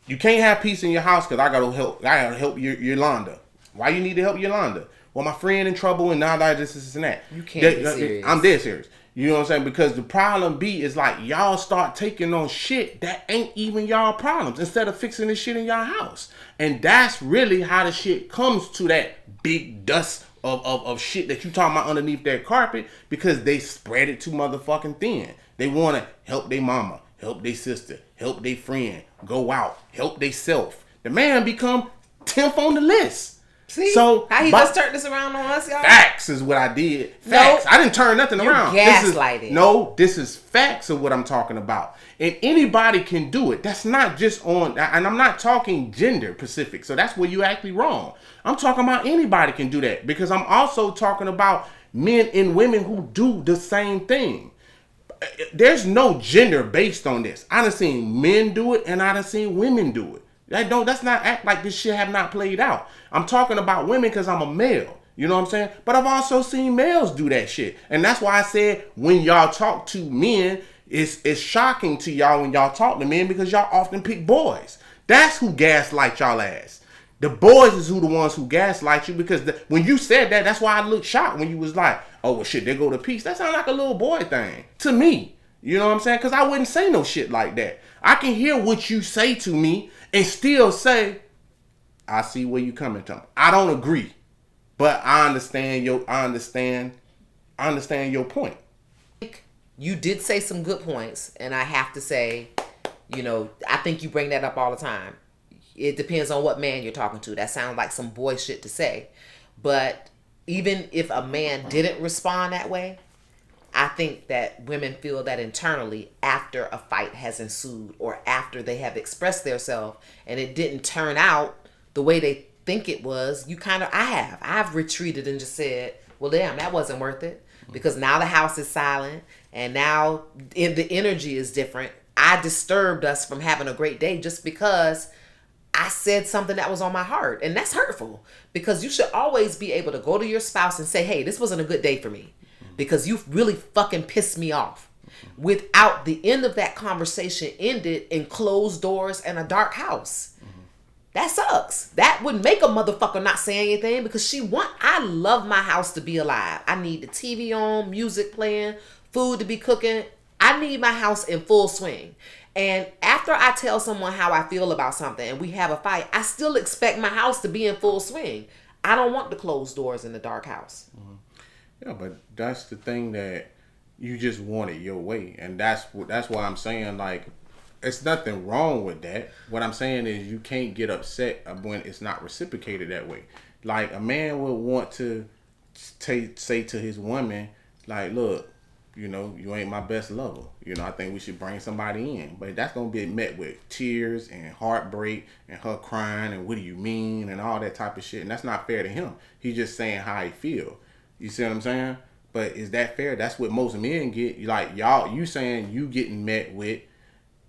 you can't have peace in your house because I gotta help Yolanda. Why you need to help Yolanda? Well, my friend in trouble and now that this and that. You can't be serious. I'm dead serious. You know what I'm saying? Because the problem is like y'all start taking on shit that ain't even y'all problems instead of fixing this shit in y'all house. And that's really how the shit comes to that big dust of shit that you talking about underneath that carpet, because they spread it too motherfucking thin. They want to help their mama, help their sister, help their friend, go out, help they self. The man become 10th on the list. See, so how he just turned this around on us, y'all? Facts is what I did. Facts. I didn't turn nothing around. Gaslighting. This is facts of what I'm talking about. And anybody can do it. That's not just on, and I'm not talking gender specific. So that's where you actually wrong. I'm talking about anybody can do that, because I'm also talking about men and women who do the same thing. There's no gender based on this. I done seen men do it and I done seen women do it. That's not act like this shit have not played out. I'm talking about women because I'm a male. You know what I'm saying? But I've also seen males do that shit. And that's why I said when y'all talk to men, it's shocking to y'all when y'all talk to men, because y'all often pick boys. That's who gaslight y'all ass. The boys is the ones who gaslight you, because when you said that, that's why I looked shocked when you was like, oh, well, shit, there go the peace. That sounds like a little boy thing to me. You know what I'm saying? Because I wouldn't say no shit like that. I can hear what you say to me and still say, I see where you coming from. I don't agree, but I understand your point. You did say some good points, and I have to say, I think you bring that up all the time. It depends on what man you're talking to. That sounds like some boy shit to say. But even if a man didn't respond that way, I think that women feel that internally after a fight has ensued or after they have expressed themselves and it didn't turn out the way they think it was. I've retreated and just said, well, damn, that wasn't worth it, because now the house is silent and now the energy is different. I disturbed us from having a great day just because I said something that was on my heart. And that's hurtful, because you should always be able to go to your spouse and say, hey, this wasn't a good day for me because you really fucking pissed me off, without the end of that conversation ended in closed doors and a dark house. That sucks. That would make a motherfucker not say anything, because I love my house to be alive. I need the TV on, music playing, food to be cooking. I need my house in full swing. And after I tell someone how I feel about something and we have a fight, I still expect my house to be in full swing. I don't want the closed doors in the dark house. Yeah, but that's the thing, that you just want it your way. And that's why I'm saying, like, it's nothing wrong with that. What I'm saying is you can't get upset when it's not reciprocated that way. Like, a man would want to say to his woman, like, look, you ain't my best lover. I think we should bring somebody in. But that's going to be met with tears and heartbreak and her crying and what do you mean and all that type of shit. And that's not fair to him. He's just saying how he feel. You see what I'm saying? But is that fair? That's what most men get. Like, you saying you getting met with,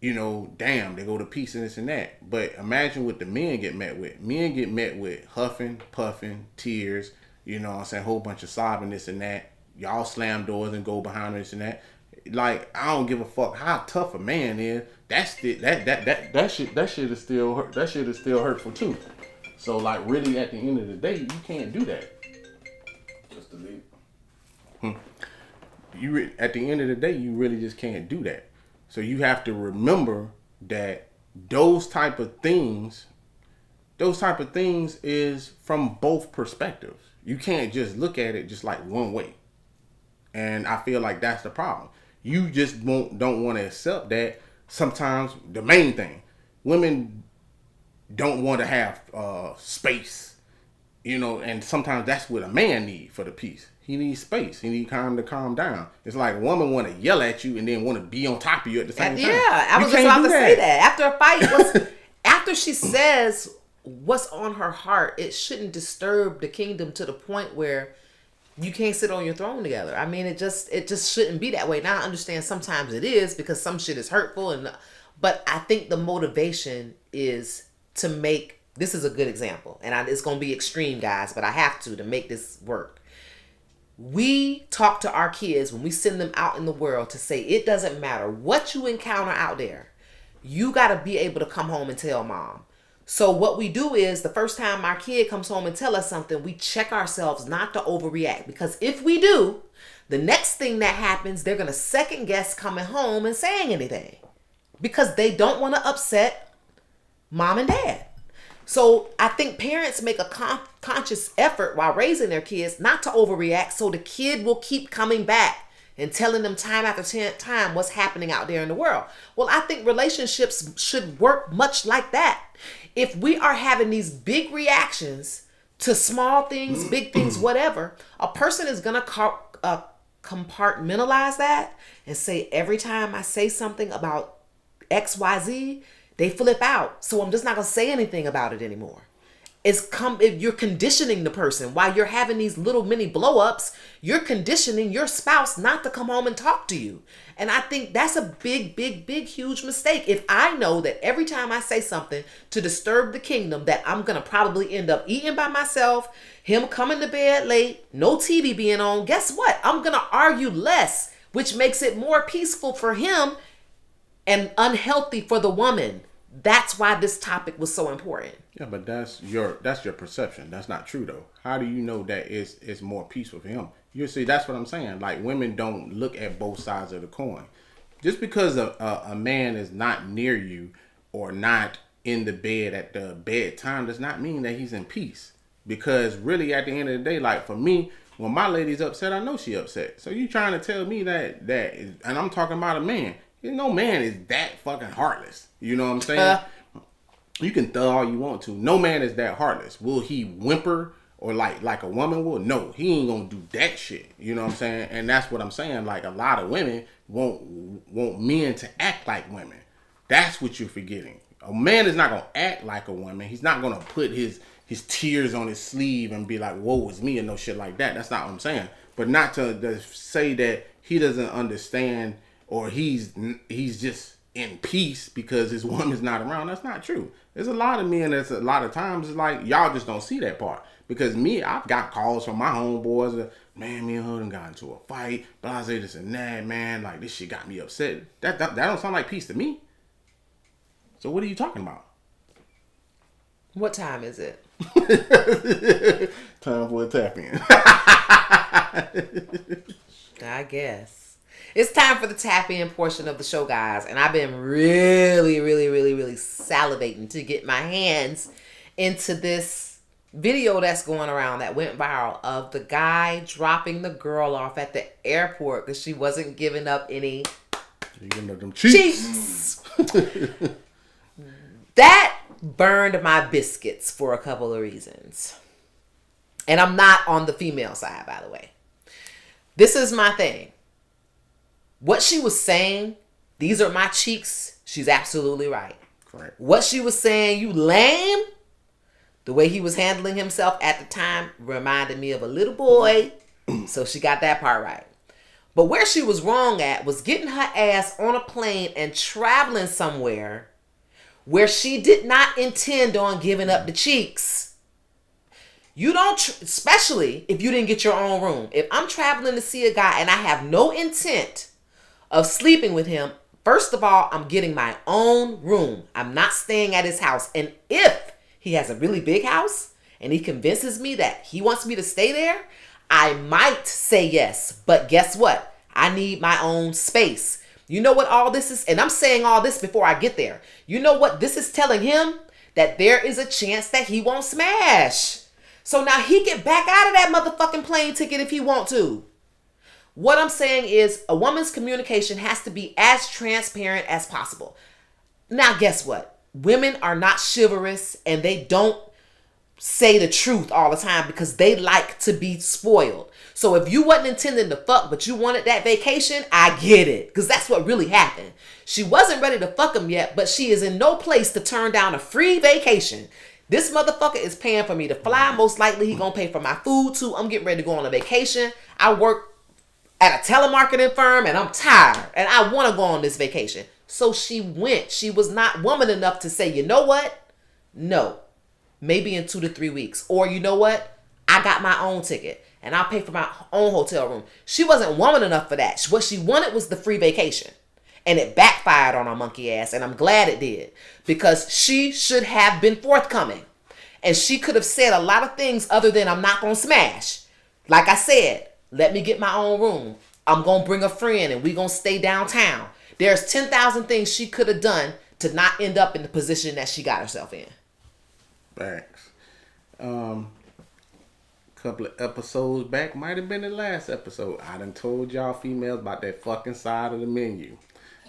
damn, they go to peace and this and that. But imagine what the men get met with. Men get met with huffing, puffing, tears, a whole bunch of sobbing, this and that. Y'all slam doors and go behind this and that. Like, I don't give a fuck how tough a man is. That shit is still hurt. That shit is still hurtful too. So, like, really, at the end of the day, you can't do that. Just delete. At the end of the day, you really just can't do that. So you have to remember that those type of things is from both perspectives. You can't just look at it just like one way. And I feel like that's the problem. You just don't want to accept that. Sometimes the main thing, women don't want to have space, and sometimes that's what a man needs for the peace. He needs space. He needs time to calm down. It's like a woman want to yell at you and then want to be on top of you at the same time. Yeah, I was just about to say that. After a fight, after she says what's on her heart, it shouldn't disturb the kingdom to the point where you can't sit on your throne together. I mean, it just shouldn't be that way. Now I understand sometimes it is, because some shit is hurtful, but I think the motivation is to make, this is a good example, and it's going to be extreme, guys, but I have to make this work. We talk to our kids when we send them out in the world to say, it doesn't matter what you encounter out there. You got to be able to come home and tell mom. So what we do is, the first time our kid comes home and tell us something, we check ourselves not to overreact. Because if we do, the next thing that happens, they're going to second guess coming home and saying anything, because they don't want to upset mom and dad. So I think parents make a conscious effort while raising their kids not to overreact, so the kid will keep coming back and telling them time after time what's happening out there in the world. Well, I think relationships should work much like that. If we are having these big reactions to small things, big things, whatever, a person is going to compartmentalize that and say, every time I say something about XYZ, they flip out. So I'm just not going to say anything about it anymore. You're conditioning the person while you're having these little mini blow-ups. You're conditioning your spouse not to come home and talk to you. And I think that's a big, huge mistake. If I know that every time I say something to disturb the kingdom, that I'm going to probably end up eating by myself, him coming to bed late, no TV being on, guess what? I'm going to argue less, which makes it more peaceful for him and unhealthy for the woman. That's why this topic was so important. Yeah, but that's your perception. That's not true though. How do you know that it's more peaceful for him? You see, that's what I'm saying. Like, women don't look at both sides of the coin. Just because a man is not near you or not in the bed at the bedtime does not mean that he's in peace. Because really, at the end of the day, like for me, when my lady's upset, I know she upset. So you trying to tell me that and I'm talking about a man. No man is that fucking heartless. You know what I'm saying? You can thug all you want to. No man is that heartless. Will he whimper or like a woman will? No, he ain't gonna do that shit. You know what I'm saying? And that's what I'm saying. Like, a lot of women want men to act like women. That's what you're forgetting. A man is not gonna act like a woman. He's not gonna put his tears on his sleeve and be like, "Woe is me," and no shit like that. That's not what I'm saying. But not to say that he doesn't understand or he's just in peace because his woman's not around. That's not true. There's a lot of men that's a lot of times it's like y'all just don't see that part. Because me, I've got calls from my homeboys. Man, me and her done got into a fight. Blase this and that, man. Like, this shit got me upset. That don't sound like peace to me. So what are you talking about? What time is it? Time for a tap in. I guess. It's time for the tap in portion of the show, guys. And I've been really, really, really, really salivating to get my hands into this video that's going around that went viral of the guy dropping the girl off at the airport because she wasn't giving up any cheeks. That burned my biscuits for a couple of reasons. And I'm not on the female side, by the way. This is my thing. What she was saying, these are my cheeks, she's absolutely right. Correct. What she was saying, you lame, the way he was handling himself at the time reminded me of a little boy. So she got that part right. But where she was wrong at was getting her ass on a plane and traveling somewhere where she did not intend on giving up the cheeks. You don't, especially if you didn't get your own room. If I'm traveling to see a guy and I have no intent of sleeping with him, first of all, I'm getting my own room. I'm not staying at his house. And if he has a really big house and he convinces me that he wants me to stay there, I might say yes. But guess what? I need my own space. You know what all this is? And I'm saying all this before I get there. You know what this is telling him? That there is a chance that he won't smash. So now he can back out of that motherfucking plane ticket if he want to. What I'm saying is a woman's communication has to be as transparent as possible. Now, guess what? Women are not chivalrous and they don't say the truth all the time because they like to be spoiled. So if you wasn't intending to fuck, but you wanted that vacation, I get it. Because that's what really happened. She wasn't ready to fuck him yet, but she is in no place to turn down a free vacation. This motherfucker is paying for me to fly. Most likely he gonna pay for my food too. I'm getting ready to go on a vacation. I work at a telemarketing firm and I'm tired and I want to go on this vacation. So she went. She was not woman enough to say, you know what? No. Maybe in 2 to 3 weeks. Or you know what? I got my own ticket and I'll pay for my own hotel room. She wasn't woman enough for that. What she wanted was the free vacation. And it backfired on her monkey ass. And I'm glad it did. Because she should have been forthcoming. And she could have said a lot of things other than I'm not going to smash. Like I said, let me get my own room. I'm going to bring a friend and we're going to stay downtown. There's 10,000 things she could have done to not end up in the position that she got herself in. Thanks. Couple of episodes back, might have been the last episode, I done told y'all females about that fucking side of the menu.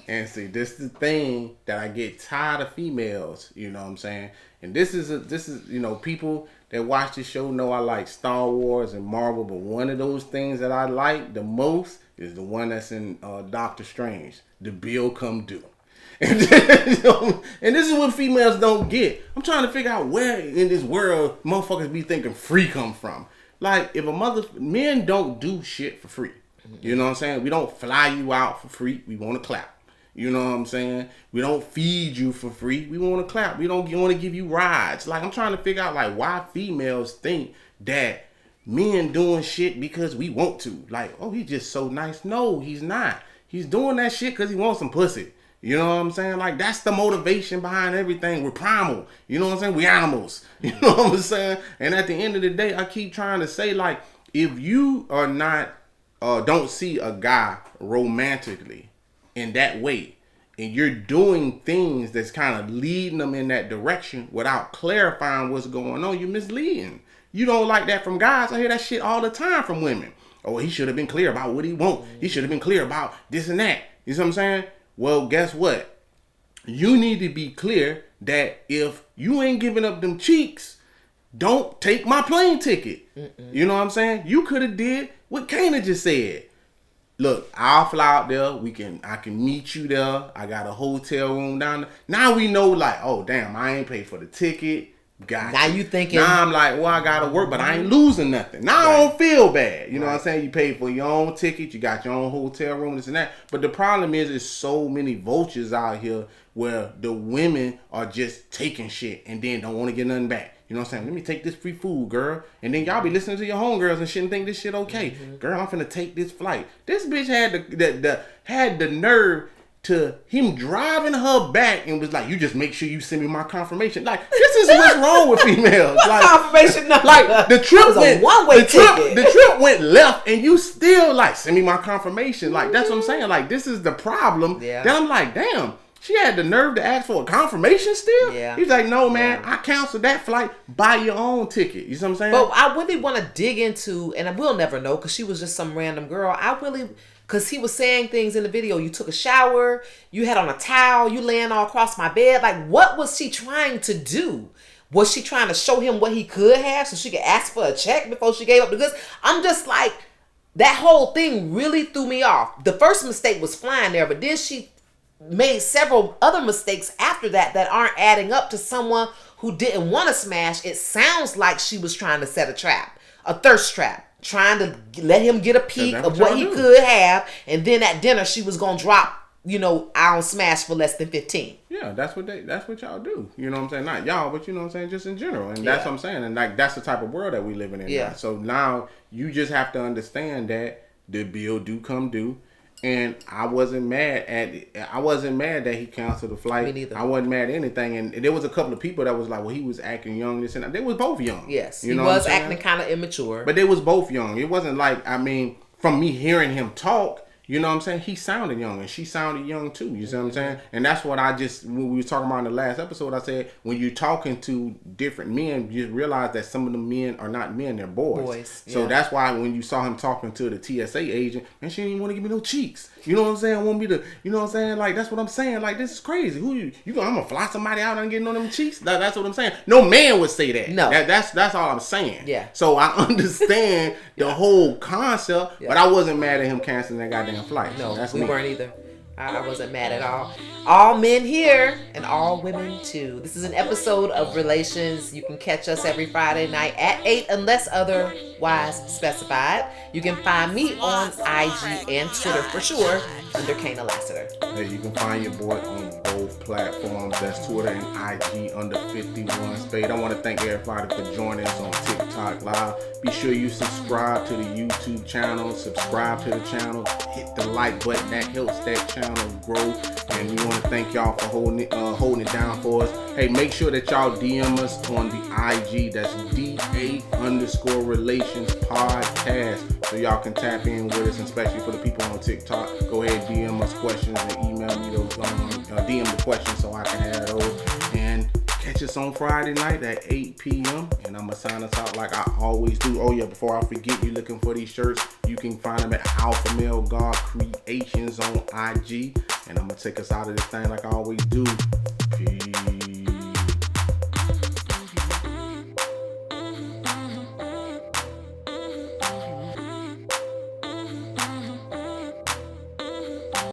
And see, this is the thing that I get tired of females, you know what I'm saying? And this is you know, people that watch this show know I like Star Wars and Marvel, but one of those things that I like the most is the one that's in Doctor Strange, the bill come due. And, you know, and this is what females don't get. I'm trying to figure out where in this world motherfuckers be thinking free come from. Like, if men don't do shit for free. You know what I'm saying? We don't fly you out for free. We want to clap. You know what I'm saying? We don't feed you for free. We want to clap. We don't want to give you rides. Like, I'm trying to figure out, like, why females think that men doing shit because we want to. Like, oh, he's just so nice. No, he's not. He's doing that shit because he wants some pussy. You know what I'm saying? Like, that's the motivation behind everything. We're primal. You know what I'm saying? We animals. You know what I'm saying? And at the end of the day, I keep trying to say, like, if you are not, don't see a guy romantically in that way, and you're doing things that's kind of leading them in that direction without clarifying what's going on, you're misleading. You don't like that from guys. I hear that shit all the time from women. Oh, he should have been clear about what he wants. He should have been clear about this and that. You see what I'm saying? Well, guess what? You need to be clear that if you ain't giving up them cheeks, don't take my plane ticket. You know what I'm saying? You could have did what Kana just said. Look, I'll fly out there. I can meet you there. I got a hotel room down there. Now we know, like, oh damn, I ain't paid for the ticket. Now you thinking. Now I'm like, well, I gotta work, but I ain't losing nothing. Now I don't feel bad. You know what I'm saying? You paid for your own ticket. You got your own hotel room, this and that. But the problem is so many vultures out here where the women are just taking shit and then don't want to get nothing back. You know what I'm saying? Let me take this free food, girl. And then y'all be listening to your homegirls and shit and think this shit okay. Girl, I'm finna take this flight. This bitch had the nerve to him driving her back and was like, you just make sure you send me my confirmation. Like, this is what's wrong with females. Like, confirmation number. Like, the trip was a one-way ticket. The trip went left and you still like, send me my confirmation. Like, that's what I'm saying. Like, this is the problem. Yeah. Then I'm like, damn. She had the nerve to ask for a confirmation still? Yeah. He's like, no, man, I canceled that flight. Buy your own ticket. You see what I'm saying? But I really want to dig into, and we'll never know because she was just some random girl. Because he was saying things in the video. You took a shower. You had on a towel. You laying all across my bed. Like, what was she trying to do? Was she trying to show him what he could have so she could ask for a check before she gave up the goods? I'm just like, that whole thing really threw me off. The first mistake was flying there, but then she made several other mistakes after that aren't adding up to someone who didn't want to smash. It sounds like she was trying to set a trap, a thirst trap, trying to let him get a peek of what he could have, and then at dinner she was gonna drop, I don't smash for less than 15. Yeah, that's what y'all do. You know what I'm saying? Not y'all, but you know what I'm saying, just in general. And that's what I'm saying. And like, that's the type of world that we living in now. So now you just have to understand that the bill do come due. And I wasn't mad that he canceled the flight. Me neither. I wasn't mad at anything. And there was a couple of people that was like, well, he was acting young, this and that. They was both young. Yes, he was acting kind of immature. But they was both young. It wasn't like, from me hearing him talk, you know what I'm saying? He sounded young and she sounded young too. You see what I'm saying? And that's what when we were talking about in the last episode, I said, when you're talking to different men, you realize that some of the men are not men, they're boys. So that's why when you saw him talking to the TSA agent, man, she didn't even want to give me no cheeks. You know what I'm saying? Want me to, you know what I'm saying? Like, that's what I'm saying. Like, this is crazy. I'm gonna fly somebody out and get on them cheeks? That's what I'm saying. No man would say that. No. That's all I'm saying. Yeah. So I understand the whole concept, but I wasn't mad at him canceling that goddamn flight. No, that's we me. weren't either. I wasn't mad at all. All men here and all women too. This is an episode of Relations. You can catch us every Friday night at 8 unless otherwise specified. You can find me on IG and Twitter for sure under Kana Lassiter. Hey, you can find your boy on both platforms. That's Twitter and IG under 51 Spade. I want to thank everybody for joining us on TikTok Live. Be sure you subscribe to the YouTube channel. Subscribe to the channel. Hit the like button. That helps that channel grow. And we want to thank y'all for holding it down for us. Hey, make sure that y'all DM us on the IG. That's DA_relations podcast. So y'all can tap in with us, especially for the people on TikTok. Go ahead, DM us questions and email me those. DM the questions so I can have those. And catch us on Friday night at 8 p.m. And I'm going to sign us out like I always do. Oh, yeah, before I forget, you're looking for these shirts. You can find them at Alpha Male God Creations on IG. And I'm going to take us out of this thing like I always do.